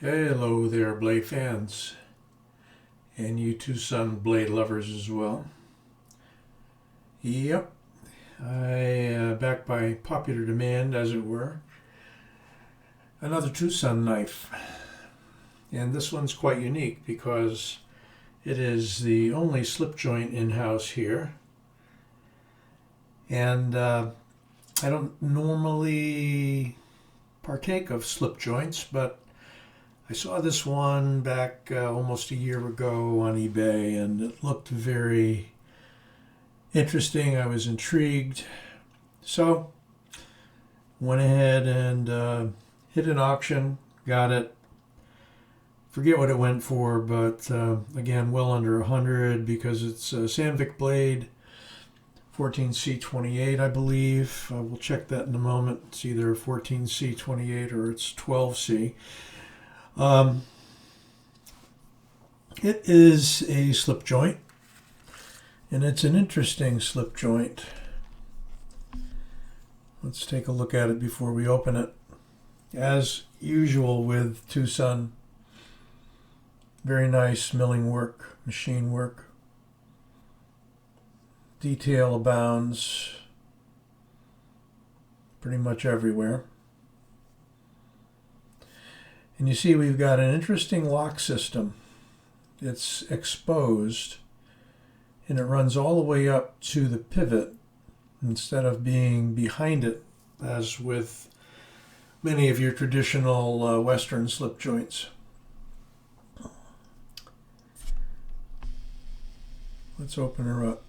Hello there, blade fans, and you TwoSun blade lovers as well. Yep, I back by popular demand, as it were, another TwoSun knife, and this one's quite unique because it is the only slip joint in-house here, and I don't normally partake of slip joints, but I saw this one back almost a year ago on eBay, and it looked very interesting. I was intrigued, so went ahead and hit an auction, got it. Forget what it went for, but again, well under 100 because it's a Sandvik blade, 14C28, I believe. We'll check that in a moment. It's either 14C28 or it's 12C. It is a slip joint, and it's an interesting slip joint. Let's take a look at it before we open it. As usual with TwoSun, very nice milling work, machine work. Detail abounds pretty much everywhere. And you see we've got an interesting lock system. It's exposed and it runs all the way up to the pivot instead of being behind it as with many of your traditional Western slip joints. Let's open her up.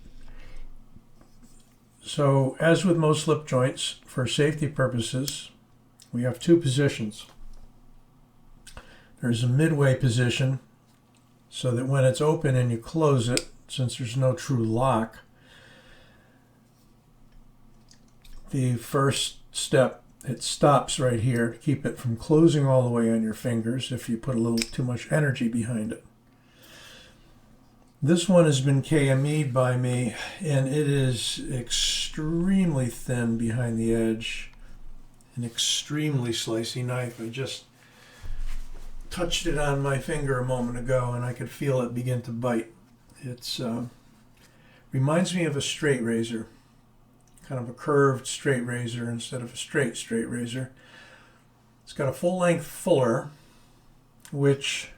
So as with most slip joints, for safety purposes, we have two positions. There's a midway position so that when it's open and you close it, since there's no true lock, the first step, it stops right here to keep it from closing all the way on your fingers if you put a little too much energy behind it. This one has been KME'd by me, and it is extremely thin behind the edge, an extremely slicey knife. I just touched it on my finger a moment ago and I could feel it begin to bite. It's reminds me of a straight razor, kind of a curved straight razor instead of a straight razor. It's got a full-length fuller, which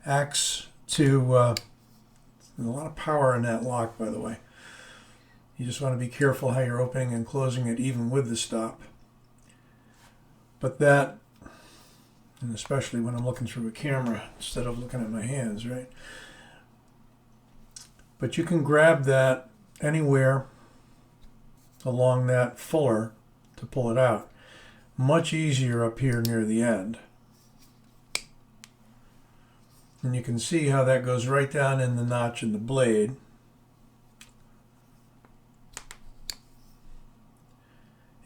acts to there's a lot of power in that lock, by the way. You just want to be careful how you're opening and closing it, even with the stop. But that, and especially when I'm looking through a camera instead of looking at my hands, right? But you can grab that anywhere along that fuller to pull it out. Much easier up here near the end. And you can see how that goes right down in the notch in the blade.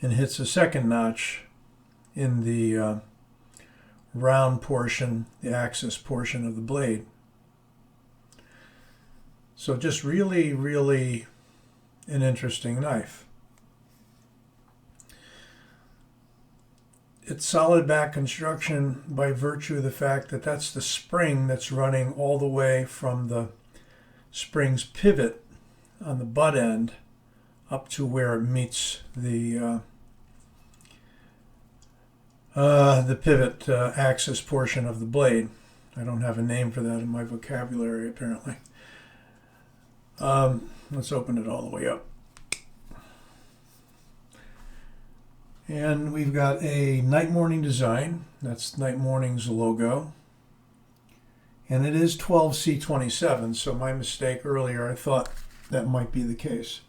And hits a second notch in the round portion, the axis portion of the blade. So just really, really an interesting knife. It's solid back construction by virtue of the fact that that's the spring that's running all the way from the spring's pivot on the butt end up to where it meets the pivot axis portion of the blade. I don't have a name for that in my vocabulary, apparently. Let's open it all the way up. And we've got a Night Morning design. That's Night Morning's logo. And it is 12C27, so my mistake earlier, I thought that might be the case.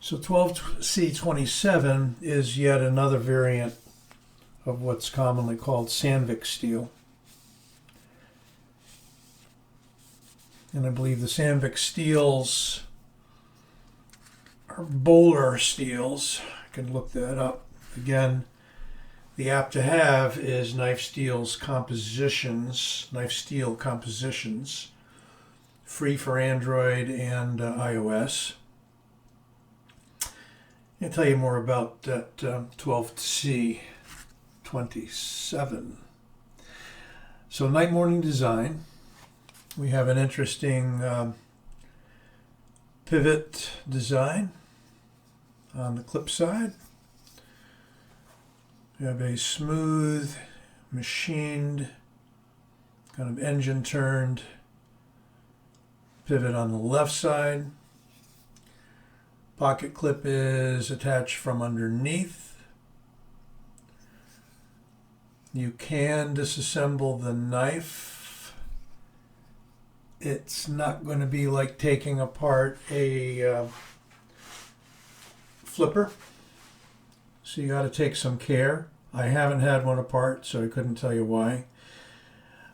So 12C27 is yet another variant of what's commonly called Sandvik steel. And I believe the Sandvik steels are Bowler steels. I can look that up. Again, the app to have is Knife Steel Compositions, free for Android and iOS. I'll tell you more about that 12C27. So night morning design. We have an interesting pivot design on the clip side. We have a smooth, machined, kind of engine turned pivot on the left side. Pocket clip is attached from underneath. You can disassemble the knife. It's not going to be like taking apart a flipper, so you got to take some care. I haven't had one apart, so I couldn't tell you why.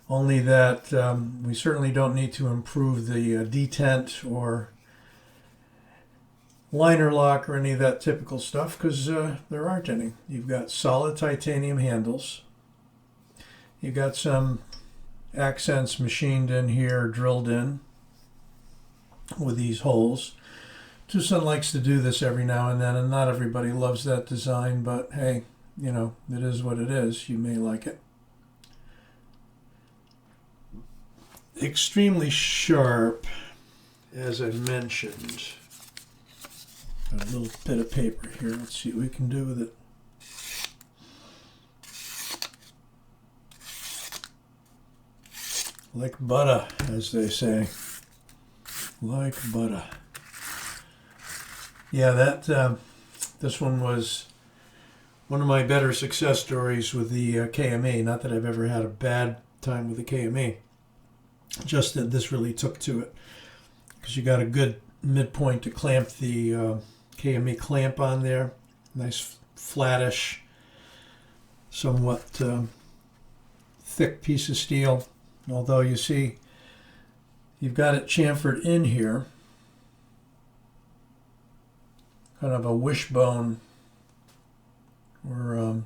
Only that we certainly don't need to improve the detent or liner lock or any of that typical stuff, because there aren't any. You've got solid titanium handles. You've got some accents machined in here, drilled in with these holes. TwoSun likes to do this every now and then, and not everybody loves that design, but hey, you know, it is what it is. You may like it. Extremely sharp, as I mentioned. Got a little bit of paper here. Let's see what we can do with it. Like butter, as they say. Like butter. Yeah, this one was one of my better success stories with the KME. Not that I've ever had a bad time with the KME. Just that this really took to it. Because you got a good midpoint to clamp the KME clamp on there. Nice flattish, somewhat thick piece of steel. Although you see, you've got it chamfered in here. Kind of a wishbone or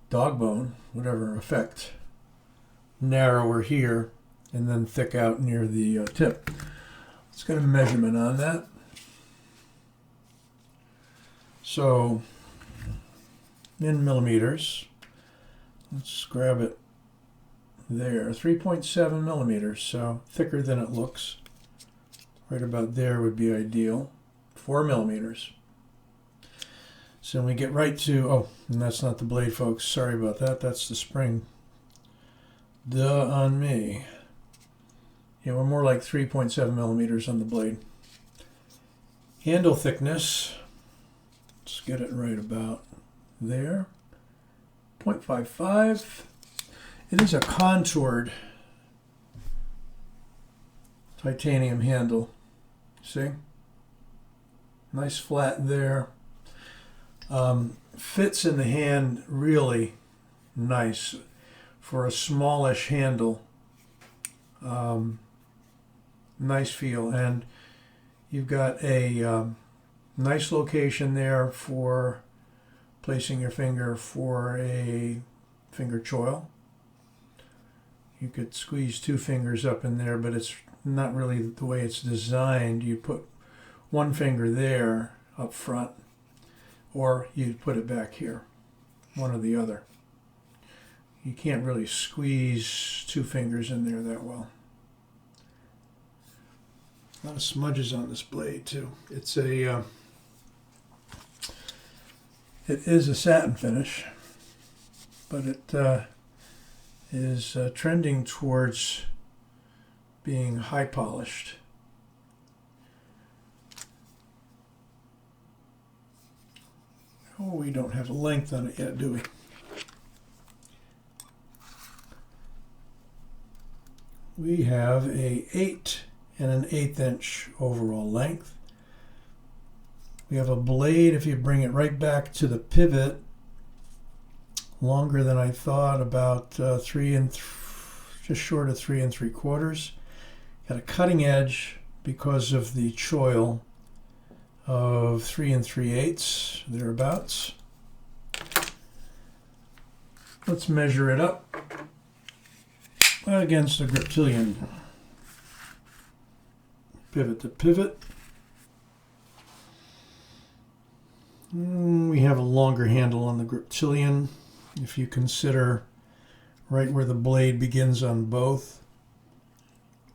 dog bone, whatever effect. Narrower here and then thick out near the tip. Let's get a measurement on that. So, in millimeters, let's grab it there, 3.7 millimeters, so thicker than it looks. Right about there would be ideal. 4 millimeters. So we get right to, oh, and that's not the blade, folks. Sorry about that. That's the spring. Duh on me. Yeah, we're more like 3.7 millimeters on the blade. Handle thickness, let's get it right about there. 0.55. It is a contoured titanium handle. See? Nice flat there. Fits in the hand really nice for a smallish handle. Nice feel, and you've got a nice location there for placing your finger for a finger choil. You could squeeze 2 fingers up in there, but it's not really the way it's designed. You put 1 finger there up front, or you put it back here, one or the other. You can't really squeeze 2 fingers in there that well. A lot of smudges on this blade too. It's a it is a satin finish, but it is trending towards being high polished. Oh, we don't have a length on it yet, do we? We have a 8 and 1/8 inch overall length. We have a blade, if you bring it right back to the pivot, longer than I thought, about just short of 3 3/4. Got a cutting edge because of the choil of 3 3/8, thereabouts. Let's measure it up against a griptilian. Pivot to pivot. We have a longer handle on the griptilian. If you consider right where the blade begins on both.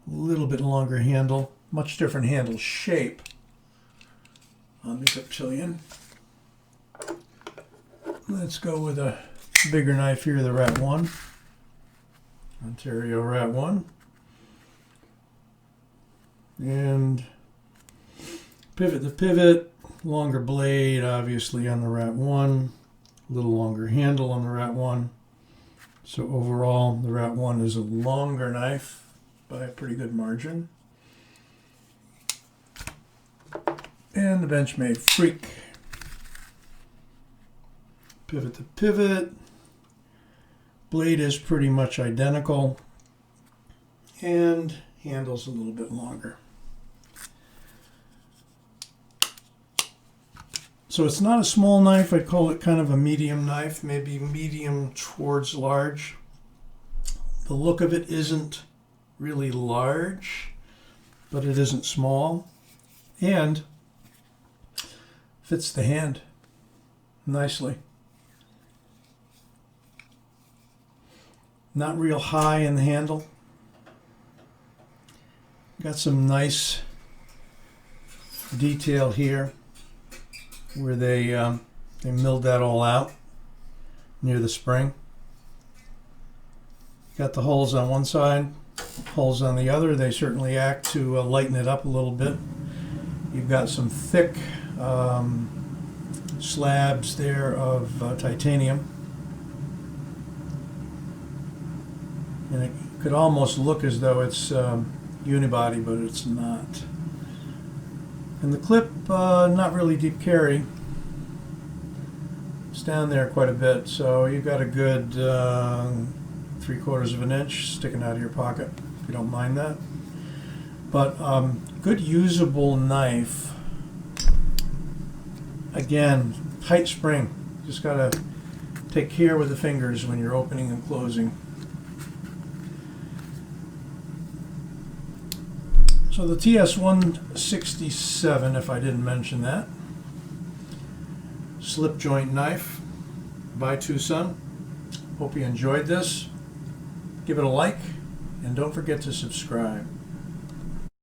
A little bit longer handle, much different handle shape on the Reptilian. Let's go with a bigger knife here, the Rat 1. Ontario Rat 1. And pivot to pivot, longer blade obviously on the Rat 1, a little longer handle on the Rat 1. So overall the Rat 1 is a longer knife by a pretty good margin. And the Benchmade Freak. Pivot to pivot. Blade is pretty much identical. And handle's a little bit longer. So it's not a small knife. I'd call it kind of a medium knife, maybe medium towards large. The look of it isn't really large, but it isn't small. And fits the hand nicely. Not real high in the handle. Got some nice detail here where they milled that all out near the spring. Got the holes on one side, holes on the other. They certainly act to lighten it up a little bit. You've got some thick slabs there of titanium. And it could almost look as though it's unibody, but it's not. And the clip, not really deep carry. It's down there quite a bit, so you've got a good 3/4 of an inch sticking out of your pocket, if you don't mind that. But good usable knife. Again, tight spring. Just gotta take care with the fingers when you're opening and closing. So the TS167, if I didn't mention that, slip joint knife by TwoSun. Hope you enjoyed this. Give it a like, and don't forget to subscribe.